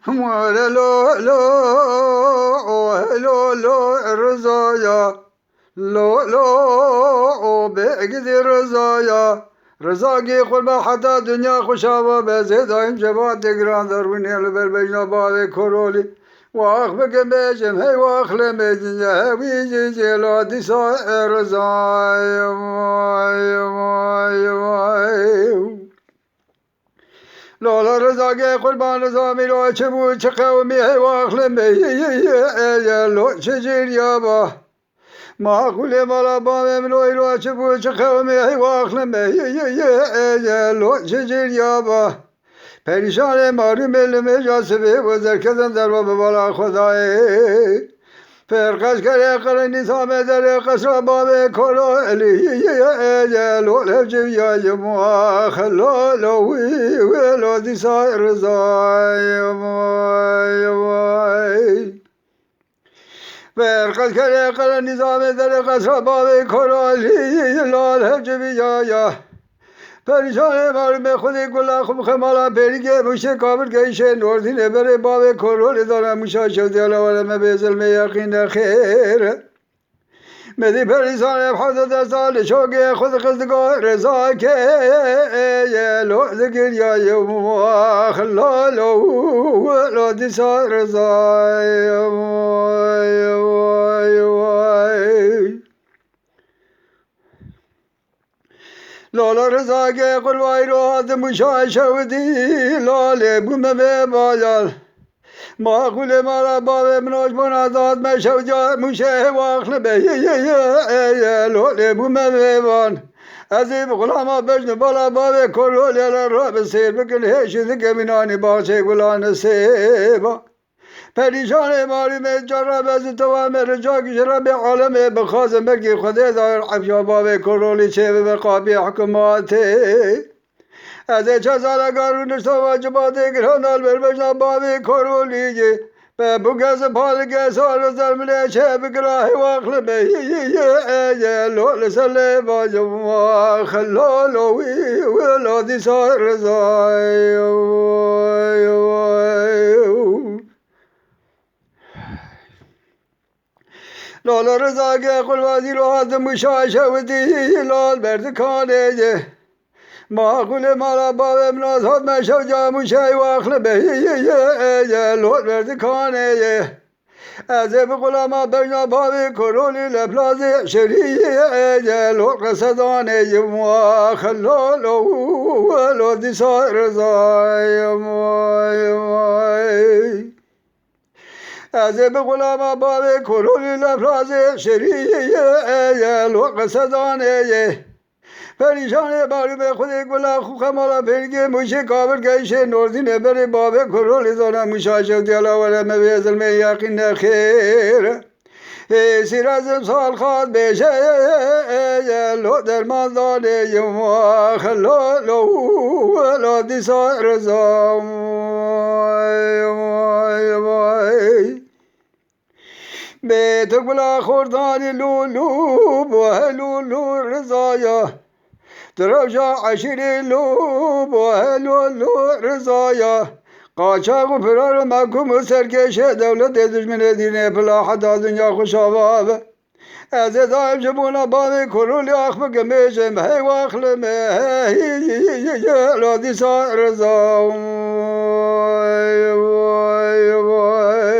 لو لو لو لو رضايا لو لو بقد رضايا رضاقي قربا حتى دنيا خوشا بزي دايم جبات تقران دروني البر بجنا باوي كورولي واخ بكم بجم هي واخ لمجن هوي جي لا ديسا رضايا واي واي واي لالا رضا که قربان رضا میرا چه بود چه قومی واخل می لو چه جریا با معقول مالا با مملوی را چه بود چه قومی واخل می لو چه جریا با پریشان ماری ملم جاسبه و زرکزم در باب بالا خدای فرقش کرده قرن نظام در قصر باب کرالی لو لفجو یا جمعه خلالوی ولو دیسای رضای فرقش کرده قرن نظام در قصر باب کرالی لو لفجو یا پریشان مردم خودی گلا خوب خمالا پیریگه موشه کابل گیشه نوردین بره باب کرول دارم موشا شدی علاوه به ظلم یقین خیر مدی پریشان حضرت سال شوگه خود خزدگاه رضا که لو ذکر یا یوم خلالو ولو دیسا رضا لالا رضا که قلوای رو آدم مشای شودی لاله بومه به بازار معقول مارا باب مناج منازاد مشو جا مشه واخل به لاله بومه به بان عزیب غلاما بجن بالا باب کرول یلا را بسیر بکن هشی زکمینانی باشه گلان سیبا پریشان ماری میں جرا بز تو میں رجا کی شراب عالم بخازم بگی خدا دار عفیا باب کرولی چه به قابی حکومت از چه سال گارون تو واجبات گرانال بر بجنا باب کرولی به بوگز پال که سال زرمله چه بگراه واخل به لول سله باجم خلالوی ولادی سار رضای لالا رضا که قلوازی رو آدم مشاشه و دی لال برد کانه معقول مالا باب امناز هاد مشو جا مشه واخل به لال برد کانه از بقلاما بجنا باب کرولی لپلاز شریعه لال قصدانه خلالو ولو دیسا رضای از بقلاما باب کرولی لپلاز شریعه لو قصدانه پریشان باری به خود گلا خوخ مالا پرگه موشه کابل گیشه نوردین بری باب کرولی دانه موشاشه دیالا ولم به ظلم یقین خیر سیر ازم سال خواد بشه لو درمان دانه خلالو ولو دیسا رضا به تو گلا خوردانی لولو با لولو رضایا درجا عشیر لو با لولو رضایا قاچاق و فرار محکوم و سرکش دولت دشمن دین فلاح دا دنیا خوش آباب از دایم جبونا باب کرولی آخ بگمیشم هی واخلم هی لادی سا رضا وای وای وای